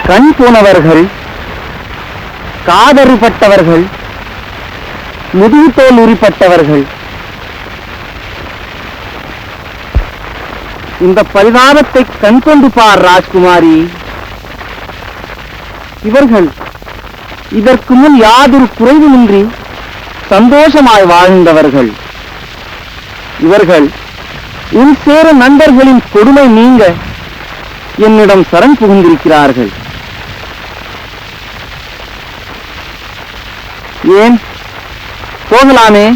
கண் போனவர்கள், காதறுபட்டவர்கள், முதுகு தோல் உரிப்பட்டவர்கள், இந்த பரிதாபத்தை கண் கொண்டு பார் ராஜ்குமாரி. இவர்கள் இதற்கு முன் யாதொரு குறைவுமின்றி சந்தோஷமாய் வாழ்ந்தவர்கள். இவர்கள் உன் சேர நண்பர்களின் கொடுமை நீங்க என்னிடம் சரண் புகுந்திருக்கிறார்கள். ஏன் போகலாமே?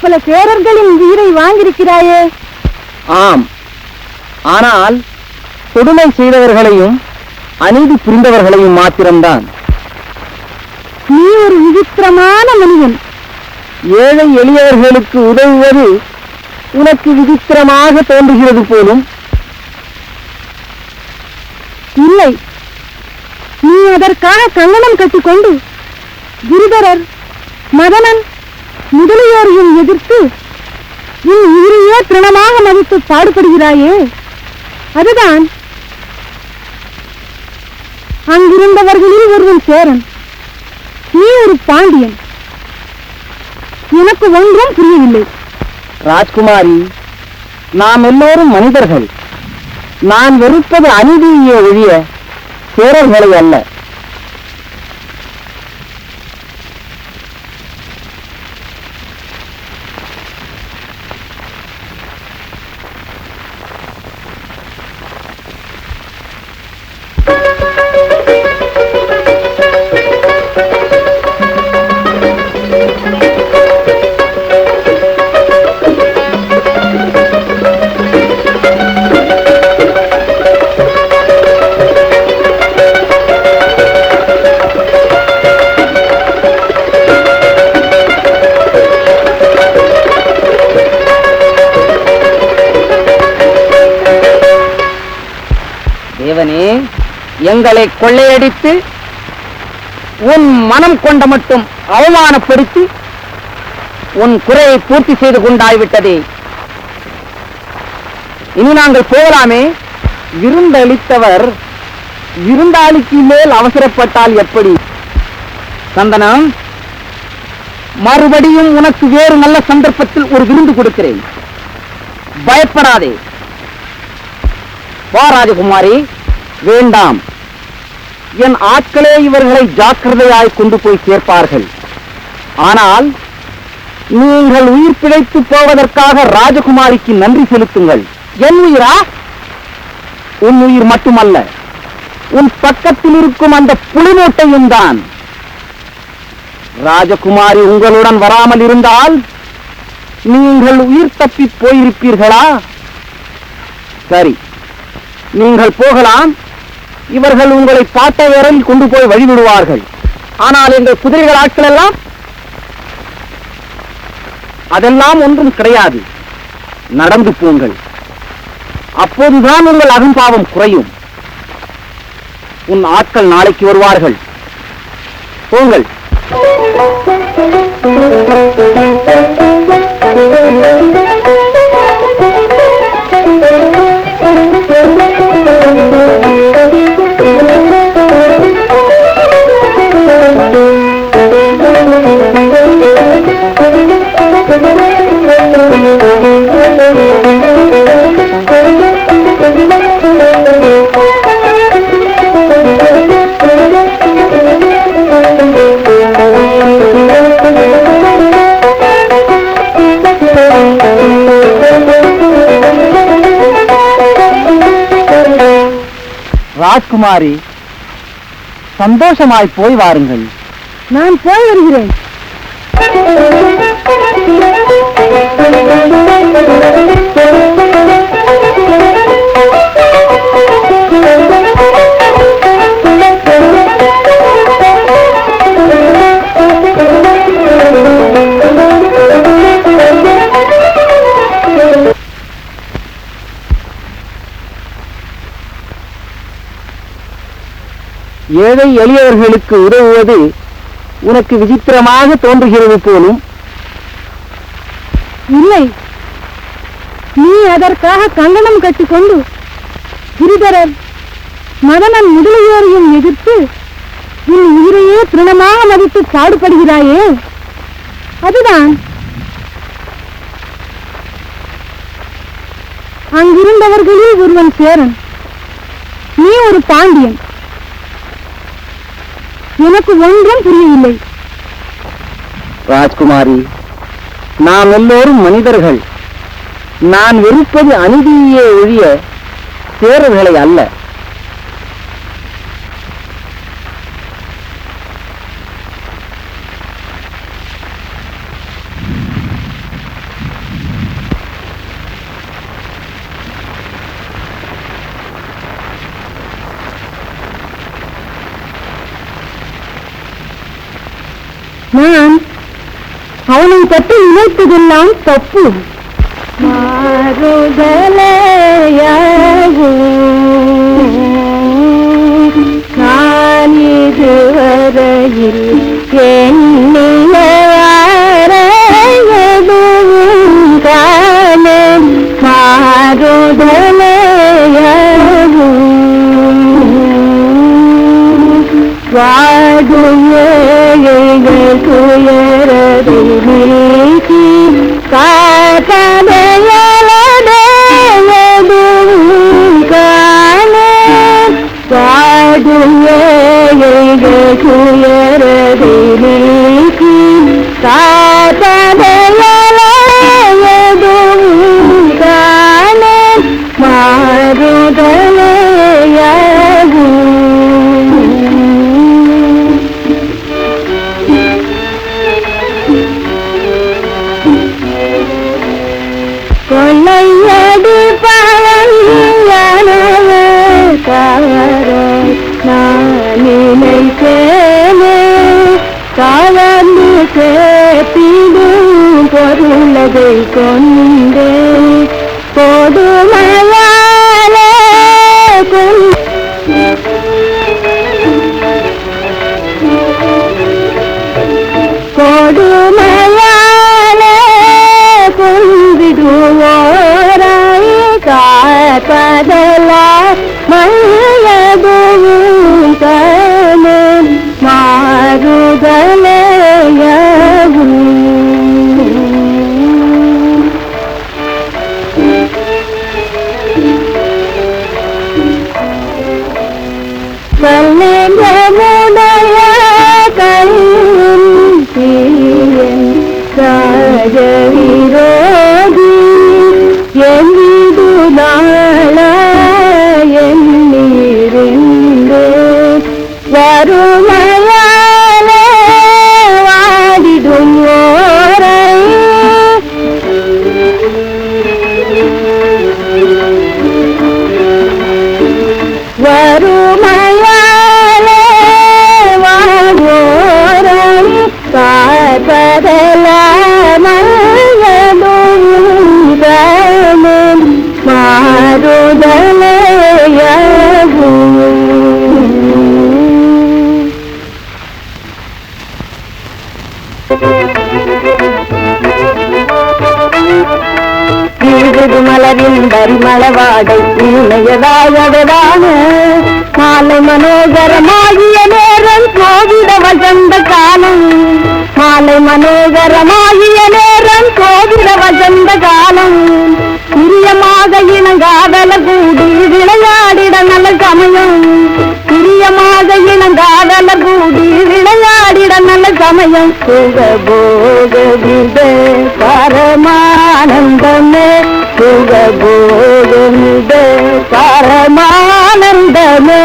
பல சேரர்களின் உயிரை வாங்கியிருக்கிறாயே. ஆம், ஆனால் கொடுமை செய்தவர்களையும் அநீதி புரிந்தவர்களையும் மாத்திரம்தான். நீ ஒரு விசித்திரமான மனிதன். ஏழை எளியவர்களுக்கு உதவுவது உனக்கு விசித்திரமாக தோன்றுகிறது போலும். இல்லை, நீ அதற்காக கங்கணம் கட்டிக்கொண்டு கிரிதரர், மதனன் முதலியோரையும் எதிர்த்து நீ உயிரையே பிரணமாக மதித்து பாடுபடுகிறாயே, அதுதான். அங்கிருந்தவர்களில் ஒருவன் சேரன், நீ ஒரு பாண்டியன். எனக்கு ஒன்றும் புரியவில்லை. ராஜ்குமாரி, நாம் எல்லோரும் மனிதர்கள். நான் வெறுப்பது அநீதியே ஒழிய சேரர்களை அல்ல. தேவனே, எங்களை கொள்ளையடித்து உன் மனம் கொண்ட மட்டும் அவமானப்படுத்தி உன் குறையை பூர்த்தி செய்து கொண்டாய்விட்டதே. இனி நாங்கள் போகலாமே. விருந்தளித்தவர் விருந்தாளிக்கு மேல் அவசரப்பட்டால் எப்படி? சந்தனம், மறுபடியும் உனக்கு வேறு நல்ல சந்தர்ப்பத்தில் ஒரு விருந்து கொடுக்கிறேன். பயப்படாதே. வா ராஜகுமாரி. வேண்டாம், என் ஆட்களே இவர்களை ஜாக்கிரதையாய் கொண்டு போய் சேர்ப்பார்கள். ஆனால் நீங்கள் உயிர் பிழைத்து போவதற்காக ராஜகுமாரிக்கு நன்றி செலுத்துங்கள். என் உயிரா? உன் உயிர் மட்டுமல்ல, உன் பக்கத்தில் இருக்கும் அந்த புலிமூட்டையும் தான். ராஜகுமாரி உங்களுடன் வராமல் இருந்தால் நீங்கள் உயிர் தப்பி போயிருப்பீர்களா? சரி, நீங்கள் போகலாம். இவர்கள் உங்களை பாட்ட வரையில் கொண்டு போய் வழிவிடுவார்கள். ஆனால் எங்கள் குதிரைகள் ஆட்கள் எல்லாம் அதெல்லாம் ஒன்றும் கிடையாது. நடந்து போங்கள். அப்போதுதான் உங்கள் அகம்பாவம் குறையும். உன் ஆட்கள் நாளைக்கு வருவார்கள். போங்கள். ராஜ்குமாரி, சந்தோஷமாய் போய் வாருங்கள். நான் போய் வருகிறேன். ஏழை எளியவர்களுக்கு உதவுவது உனக்கு விசித்திரமாக தோன்றுகிறது போலும். இல்லை, நீ அதற்காக கங்கணம் கட்டிக்கொண்டு கிரிதரர், மதனன் முதலியோரையும் எதிர்த்து உன் உயிரையே திருணமாக மதித்து பாடுபடுகிறாயே, அதுதான். அங்கிருந்தவர்களில் ஒருவன் சேரன், நீ ஒரு பாண்டியன். எனக்கு ஒன்றும் புரியவில்லை. ராஜ்குமாரி, நாம் எல்லோரும் மனிதர்கள். நான் வெறுப்பது அநீதியே ஒழிய சேரர்களை அல்ல. நான் அவனை பற்றி நினைத்ததெல்லாம் தப்பு. நான் இதுவரையில் எண்ணியதும் காணேன் மாறுதலையாகும் வாடும் ஏழைகள் துயரதை நீக்கி காப்பதையலதையதும் காணேன் வாடும் ஏழைகள் துயரதை நீக்கி காப்பதையலதையதும் காணேன் மாறுதலையாகும் கொள்ளையடி பழங்காரோ நான் நினைத்தேனே கலந்து சேர்த்திடும் பொருளதை கொண்டே கொடுமையாலே கொடுமையாலே கொன்றிடுவோரை காப்பதலா மையதும் கணேன் மாறுதலையாகும் கல்லிடமுடைய கையின் தீயன் ராஜவிரோதி எங்கிது நாள எண்ணிருந்து வறுமையாலே வாடிடும் ஓரை வறுமையாலே வாழோரை காப்பதலாமயதும் மாறுதலையாகும் வீடு மலரின் பரிமளவாடை இணையதாயவதான மாலை மனோகரமாகிய நேரம் கோவிட வசந்த காலம் மாலை மனோகரமாகிய நேரம் கோவிட வசந்த காலம் பிரியமாக இணங்காதல கூடி விளையாடிட நல்ல சமயம் பிரியமாக இணங்காதல கூடி விளையாடிட நல்ல சமயம் சுக போக வித பரமானந்தமே சுக போக வித பரமானந்தமே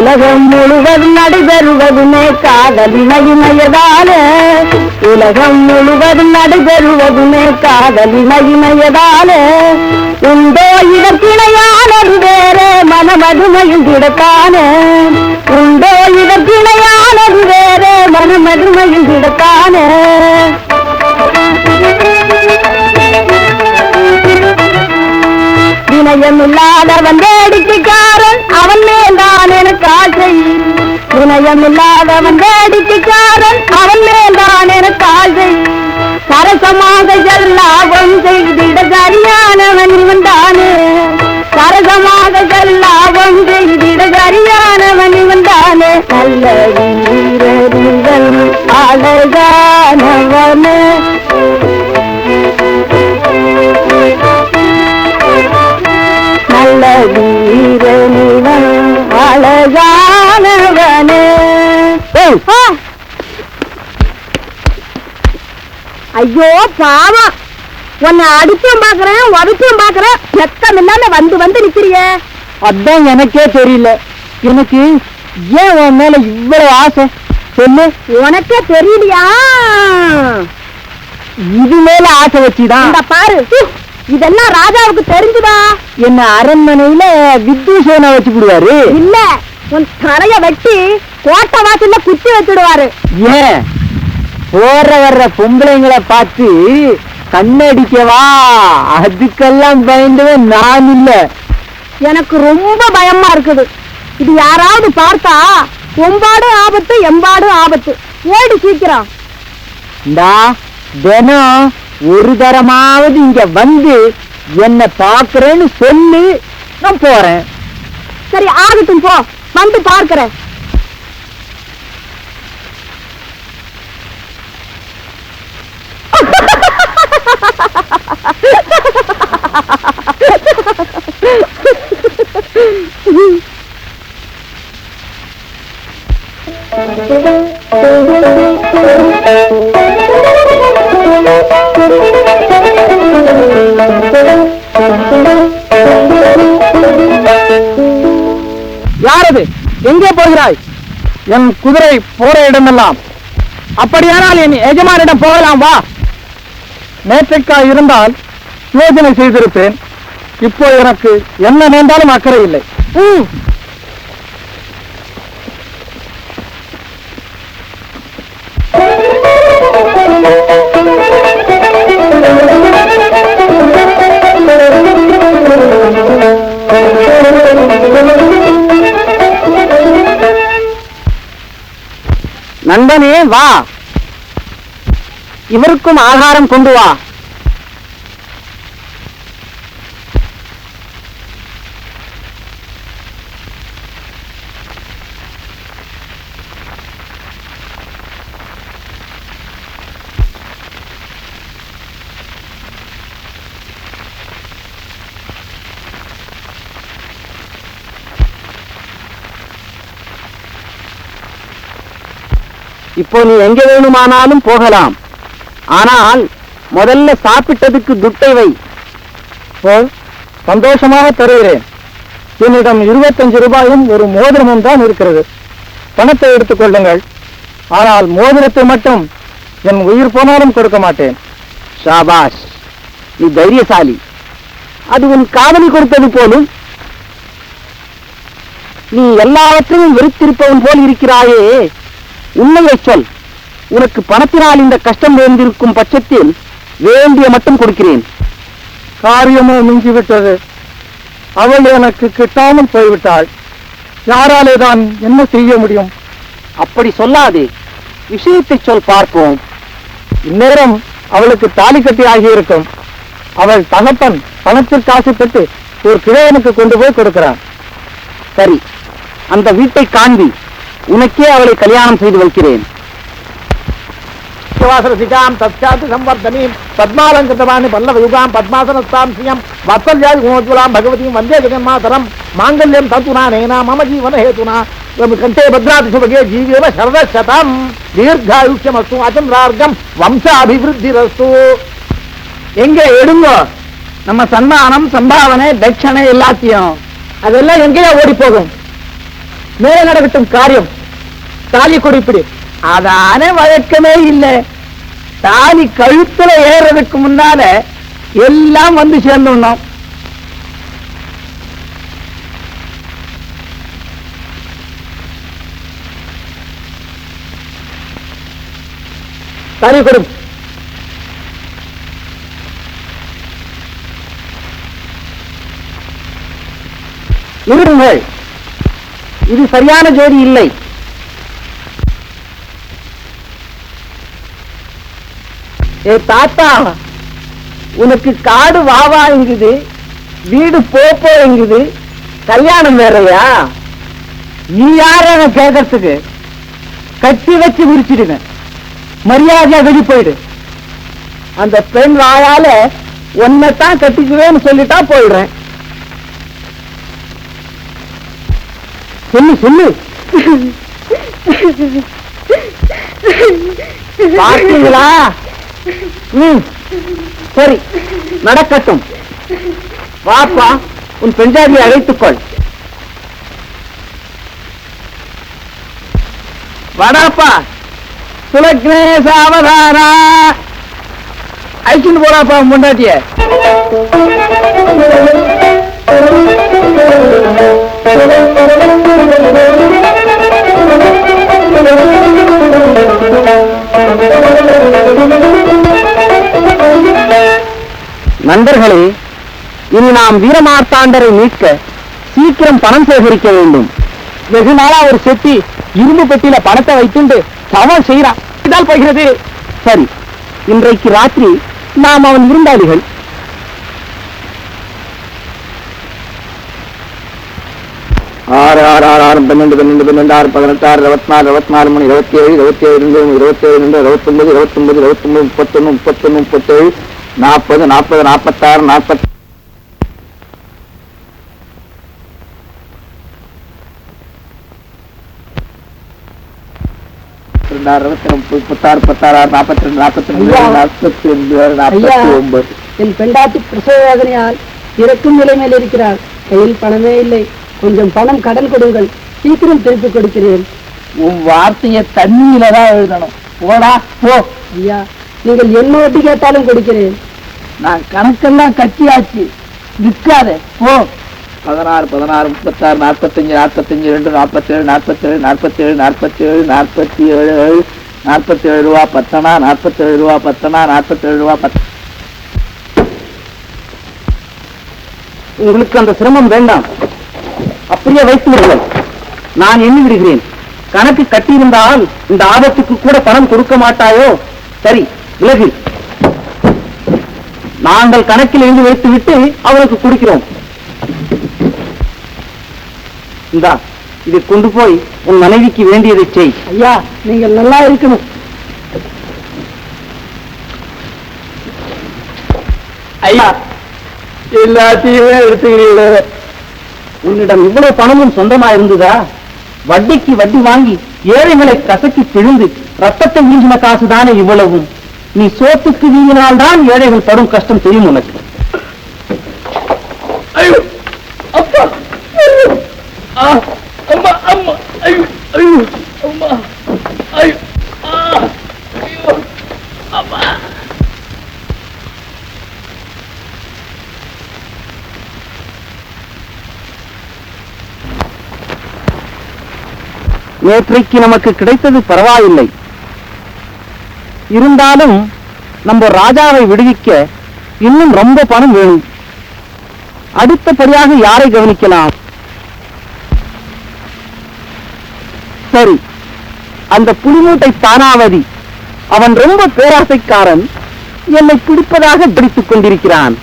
உலகம் முழுவதும் நடைபெறுவதுமே காதலினையினையதாலே உலகம் முழுவதும் நடைபெறுவதுமே காதலினையினையதாலே உண்டோ இதற்கிணையானது வேறே மனமதுமையும் கிடத்தானே உண்டோ இதற்கிணையானது வேறே மனமதுமையும் கிடத்தானே வினயமில்லாதவன் வேடிக்கைக்காரன் அவன் மேல்தான் எனக்கு ஆசை வினயமில்லாதவன் வேடிக்கைக்காரன் அவன் மேல்தான் எனக்கு ஆசை சரசமாக லாபம் செய்திட சரியானவன் இவன் தானே சரசமாக லாபம் செய்திட சரியானவன் இவன் தானே நல்ல வீரர்கள் அழகானவனே நல்ல வீரனிவன் அழகானவனே. ஐயோ பாவம், உன்னை அடிச்சும் பாக்குறேன் உதச்சும் பாக்குறேன், வெக்கம் இல்லாம வந்து வந்து நிக்கிறிய. அதான் எனக்கே தெரியல, எனக்கு ஏன் உன் மேல இவ்வளவு ஆசை சொல்லு. உனக்கே தெரியலையா? இது மேல ஆசை வச்சுதான் பாரு. இதெல்லாம் ராஜாவுக்கு தெரிஞ்சுதா? என்ன அரண்மனையில வித்யூஷனை வச்சு விடுவாரு. இல்ல, உன் தலைய வெட்டி கோட்டை வாசல்ல குத்தி வச்சுடுவாரு. ஏன் போற வர்ற பொம்பளைங்களை பார்த்து கண்ணடிக்கவா? அதுக்கெல்லாம் பயந்துவேன் நான் இல்ல. எனக்கு ரொம்ப பயமா இருக்குது. இது யாராவது பார்த்தா ஒம்பாடு ஆபத்து எம்பாடு ஆபத்து. ஏடு சீக்கிரம். தினம் ஒரு தரமாவது இங்க வந்து என்ன பாக்குறேன்னு சொல்லு, நான் போறேன். சரி ஆகட்டும், போ, வந்து பார்க்கிறேன். யாரது? எங்கே போகிறாய்? என் குதிரை போற இடமெல்லாம். அப்படியானால் என் எஜமானிடம் போகலாம், வா. நேற்றைக்கா இருந்தால் யோஜனை செய்திருப்பேன். இப்போ எனக்கு என்ன நேர்ந்தாலும் அக்கறை இல்லை. நண்பனே வா, இவருக்கும் ஆகாரம் கொண்டு வா. இப்போ நீ எங்க வேணுமானாலும் போகலாம். ஆனால் முதல்ல சாப்பிட்டதுக்கு துட்டை வை. சந்தோஷமாக தருகிறேன். என்னிடம் 25 ரூபாயும் ஒரு மோதிரமும் தான் இருக்கிறது. பணத்தை எடுத்துக் கொள்ளுங்கள். ஆனால் மோதிரத்தை மட்டும் என் உயிர் போனாலும் கொடுக்க மாட்டேன். ஷாபாஷ், நீ தைரியசாலி. அது உன் காதலி கொடுத்தது போலும். நீ எல்லாவற்றையும் வெறுத்திருப்பவன் போல் இருக்கிறாயே. உண்மையை சொல். உனக்கு பணத்தினால் இந்த கஷ்டம் நேர்ந்திருக்கும் பட்சத்தில் வேண்டிய மட்டும் கொடுக்கிறேன். காரியமோ மிஞ்சிவிட்டது. அவள் எனக்கு கிட்டாமல் போய்விட்டாள். யாராலே தான் என்ன செய்ய முடியும்? அப்படி சொல்லாதே, விஷயத்தை சொல் பார்ப்போம். இந்நேரம் அவளுக்கு தாலி கட்டி ஆகியிருக்கும். அவள் தகப்பன் பணத்திற்கு ஆசைப்பட்டு ஒரு கிழவனுக்கு கொண்டு போய் கொடுக்கிறான். சரி, அந்த வீட்டை காண்பி. உனக்கே அவளை கல்யாணம் செய்து வைக்கிறேன். பத்மாலங்கிருத்தமானி பல்லவ யுகாம் பத்மாசனஸ்தாம் ஸ்ரீயம் வத்சல்யாதி குணோஜ்வலாம் பகவதியும் வந்தே ஜெகன்மாதரம் மாங்கல்யம் தத்துனா நேனா மம ஜீவன ஹேதுனா கண்டே பத்ராதி சுபகே ஜீவேம சரதசதம் தீர்காயுஷ்யமஸ்து அச்சந்திரார்க்கம் வம்சாபிவிருத்திரஸ்து. எங்க எடுங்க நம்ம சன்மானம், சம்பாவனை, தட்சணை எல்லாத்தையும். அதெல்லாம் எங்கேயா ஓடி போகும்? மேல நடக்கட்டும் காரியம். தாலி கொடிப்பிடி. அதான வழக்கமே இல்லை. தாலி கழுத்துல ஏறதுக்கு முன்னால எல்லாம் வந்து சேர்ந்துடணும். தாலி கொடு. இருங்கள், இது சரியான ஜோடி இல்லை. ஏ தாத்தா, உனக்கு காடு வாவா எங்குது, வீடு போப்போ எங்குது, கல்யாணம் வேறையா? நீ யார கேட்கறதுக்கு? கட்டி வச்சு விரிச்சிடுங்க, மரியாதையா வெளி போயிடு. அந்த பெண் வாயால ஒன்னதான் கட்டிக்குவேன்னு சொல்லிட்டா போயிடுறேன். சொல்லு சொல்லு. பாத்தீங்களா? சரி, நடக்கட்டும். வாப்பா, உன் பெஞ்சாதியை அழைத்துக்கொள். வடாப்பா, சுலக்னே சாவதானா. ஐக்கின்னு போடாப்பா முண்டாட்டிய. நண்பர்களே, இனி நாம் வீரமார்த்தாண்டரை மீட்க சீக்கிரம் பணம் சேகரிக்க வேண்டும். வெகு நாளா ஒரு செட்டி இரும்பு பெட்டியில பணத்தை வைத்துண்டு சவால் செய்யறான். இதால் போகிறது. சரி, இன்றைக்கு ராத்திரி நாம் அவன் விருந்தாளிகள். ஆறு ஆறு ஆறு ஆறு 12 12 12 6 18 6 24 24 3 27 27 27 29 29 29 31 31 37 40 40 46 40 என் பெண்டாட்டி பிரசவ வேதனையால் இறக்கும் நிலைமையில் இருக்கிறார். கையில் பணமே இல்லை. கொஞ்சம் பணம் கடன் கொடுங்கள், சீக்கிரம் திருப்பி கொடுக்கிறேன். உன் வார்த்தைய தண்ணியில தான் எழுதணும். போடா போ. ஐயா, நீங்கள் என்ன வட்டி கேட்டாலும் கொடுக்கிறேன். நான் கணக்கெல்லாம் கட்டியாச்சு, நிற்காத போ. 16 16 36 45 45 2 47 47 47 47 47 47 ரூபா 10 அணா 47 ரூபா 10 அணா 47 ரூபா 10. உங்களுக்கு அந்த சிரமம் வேண்டாம், அப்படியே வைத்து விடுங்கள். நான் எண்ணி விடுகிறேன். கணக்கு கட்டியிருந்தால் இந்த ஆபத்துக்கு கூட பணம் கொடுக்க மாட்டாயோ? சரி, விலகு. நாங்கள் கணக்கில் எழுதி வைத்து விட்டு அவனுக்கு கொடுக்கிறோம். இந்தா, இதை கொண்டு போய் உன் மனைவிக்கு வேண்டியதை செய். ஐயா, நீங்கள் நல்லா இருக்கணும். ஐயா, எல்லாத்தையுமே எடுத்துக்கிறீங்களே. உன்னிடம் இவ்வளவு பணமும் சொந்தமா இருந்ததா? வட்டிக்கு வட்டி வாங்கி ஏழைகளை கசக்கி பிழிந்து ரத்தத்தை வீங்கின காசுதானே இவ்வளவும். நீ சோத்துக்கு வீங்கினால்தான் ஏழைகள் படும் கஷ்டம் தெரியும் உனக்கு. ஐயோ அப்பா, அம்மா அம்மா, ஐயோ ஐயோ அம்மா, ஐயோ ஐயோ அம்மா. நேற்றைக்கு நமக்கு கிடைத்தது பரவாயில்லை. இருந்தாலும் நம்ம ராஜாவை விடுவிக்க இன்னும் ரொம்ப பணம் வேணும். அடுத்தபடியாக யாரை கவனிக்கலாம்? சரி, அந்த புலிமூட்டை தானாவதி. அவன் ரொம்ப பேராசைக்காரன், என்னை பிடிப்பதாக பிடித்துக் கொண்டிருக்கிறான்.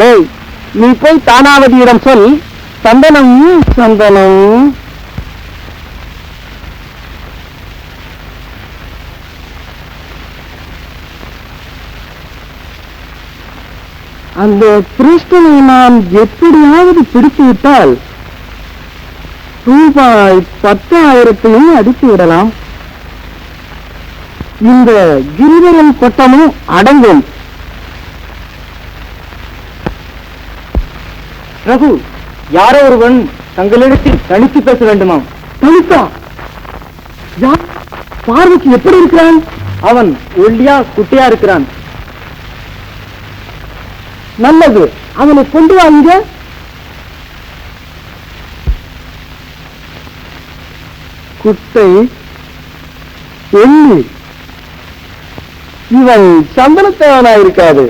டேய், நீ போய் தானாவதியிடம் சொல், சந்தனம் சந்தனம். அந்த கிருஷ்ணனை நாம் எப்படியாவது பிடித்து விட்டால் ரூபாய் 10,000 அடித்து விடலாம். இந்த கிரிவலம் கொட்டமும் அடங்கும். ரகு, யாரோ ஒருவன் தங்களிடத்தில் தனித்து பேச வேண்டுமாம். லலிதா யார்? பார்வைக்கு எப்படி இருக்கிறான்? அவன் ஒல்லியா குட்டியா இருக்கிறான். நல்லது, அவனை கொண்டு வாங்க. குட்டை ஒல்லி, இவன் சந்தனத்தேவனா இருக்காது.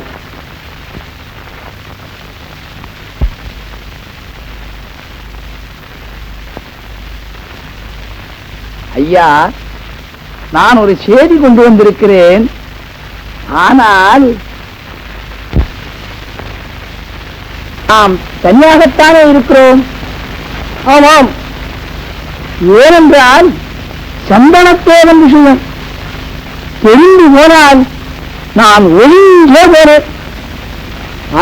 ஐயா, நான் ஒரு செய்தி கொண்டு வந்திருக்கிறேன். ஆனால் நாம் தனியாகத்தானே இருக்கிறோம். ஆமாம், ஏனென்றால் சந்தனத்தேவன் விஷயம் தெரிந்து போனால் நான் ஒளிஞ்சே போனேன்.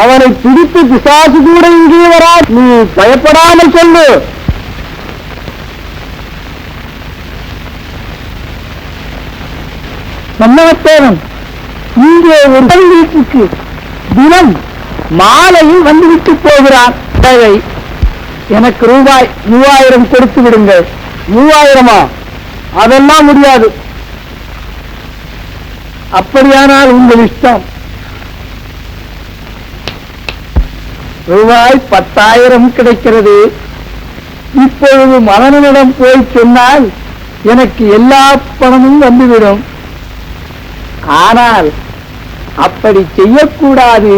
அவனை பிடித்து பிசாசு கூட இங்கே வரா. நீ பயப்படாமல் சொல்லு. சந்தனத்தேவன் இங்கே ஒரு வீட்டுக்கு தினம் மாலையில் வந்துவிட்டு போகிறான். தேவை எனக்கு ரூபாய் 3000 கொடுத்து விடுங்கள். 3000-ஆ? அதெல்லாம் முடியாது. அப்படியானால் உங்கள் இஷ்டம். ரூபாய் 10,000 கிடைக்கிறது. இப்பொழுது மதனிடம் போய் சொன்னால் எனக்கு எல்லா பணமும் வந்துவிடும். ஆனால் அப்படி செய்யக்கூடாது.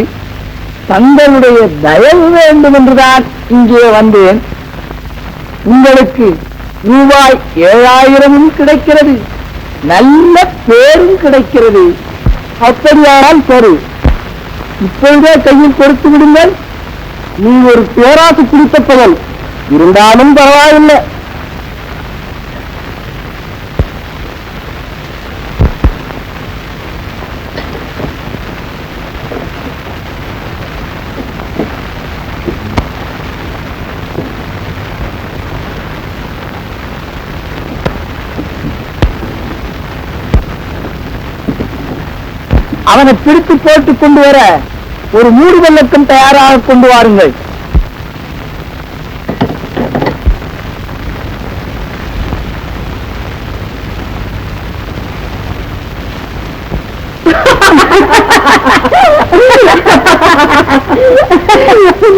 தங்களுடைய தயவு வேண்டும் என்றுதான் இங்கே வந்தேன். உங்களுக்கு ரூபாய் 7,000 கிடைக்கிறது. நல்ல பேரும் கிடைக்கிறது. அப்படியானால் சரி, இப்பொழுதே கையில் கொடுத்து விடுங்கள். நீ ஒரு பேராசு பிடித்த பகல், இருந்தாலும் பரவாயில்லை. அவனை பிடித்து போட்டு கொண்டு வர ஒரு 3 வெள்ளக்கம் தயாராக கொண்டு வாருங்கள்.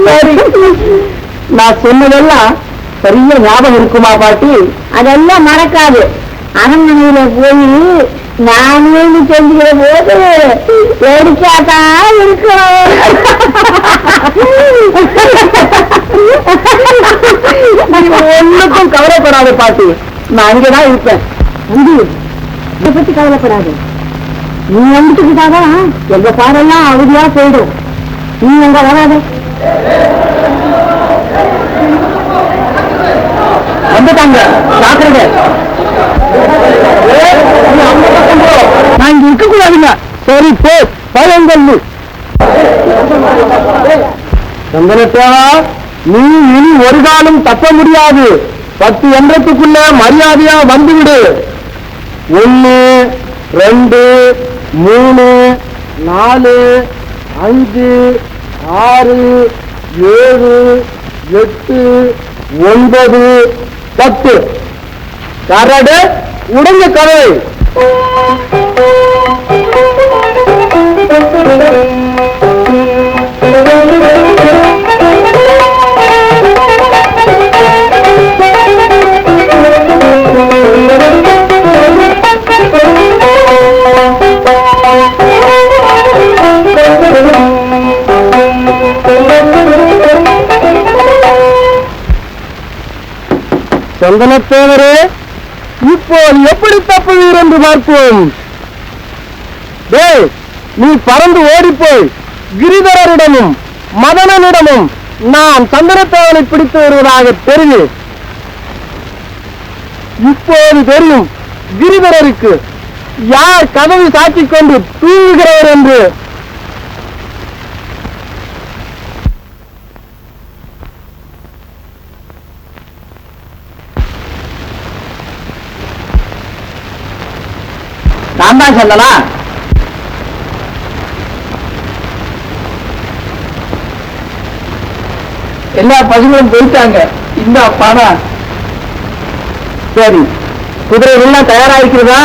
சரி, நான் சொன்னதெல்லாம் சரியா ஞாபகம் இருக்குமா பாட்டி? அதெல்லாம் மறக்காது. அரண்மனையில போய் நானே செஞ்சுக்கிற போது எடுக்காதான் இருக்கும். ஒண்ணுக்கும் கவலைப்படாத பாட்டி, நான் அங்கேதான் இருப்பேன். இதை பத்தி கவலைப்படாது. நீ வந்துட்டுக்கிட்டாதான் எங்க பாடெல்லாம் அவதியா போயிடும். நீ எங்க வராத. வந்துட்டாங்க, ஜாக்கிரதை. நான் இங்க இருக்க கூடாதுங்க. சரி போ, பயங்கல்லு. சந்தனத்தேவா, நீ இனி ஒரு காலம் தப்ப முடியாது. 10 எண்ணத்துக்குள்ள மரியாதையா வந்துவிடு. 1 2 3 4 5 6 7 8 9 10. கரடு உடஞ்ச கதை. சந்தனத்தேவரே, இப்போ எப்படி தப்புவீர் என்று பார்ப்போம். நீ பறந்து ஓடிப்போய் கிரிதரரிடமும் மதனனிடமும் நான் சந்தனத்தேவனை பிடித்து வருவதாக தெரிவி. இப்போது தெரியும் கிரிதரருக்கு யார் கதவை சாத்திக் கொண்டு தூங்குகிறவர் என்று. நான் தான் சொல்லலாம். எல்லா பசங்களும் போயிட்டாங்க. இந்த பணம் சரி, குதிரைகள் எல்லாம் தயாராயிருக்கிறதா?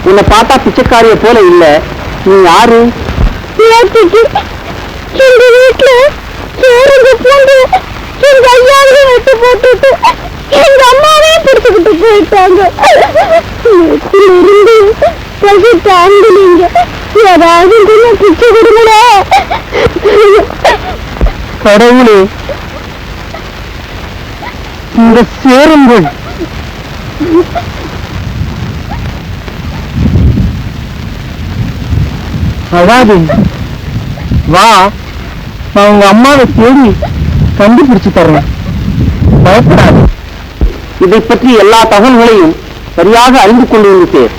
உன்னை பார்த்தா பிச்சைக்காரிய போல இல்ல, நீ யாரு? எங்க வீட்டுல சோறுங்க பூண்டு எங்க ஐயாவையும் வெட்டு போட்டுட்டு எங்க அம்மாவையும் பிடிச்சுக்கிட்டு போயிட்டாங்க. இருந்து பசி தாங்கலீங்க, ஏதாவது கொஞ்சம் பிச்சை கொடுங்களா? கடவுளே, இந்த சேருங்கள். அழாதே, வா, நான் உங்க அம்மாவை தேடி கண்டுபிடிச்சு தர்றேன், பயப்படாது. இதை பற்றி எல்லா தகவல்களையும் சரியாக அறிந்து கொண்டு வந்து சேர்.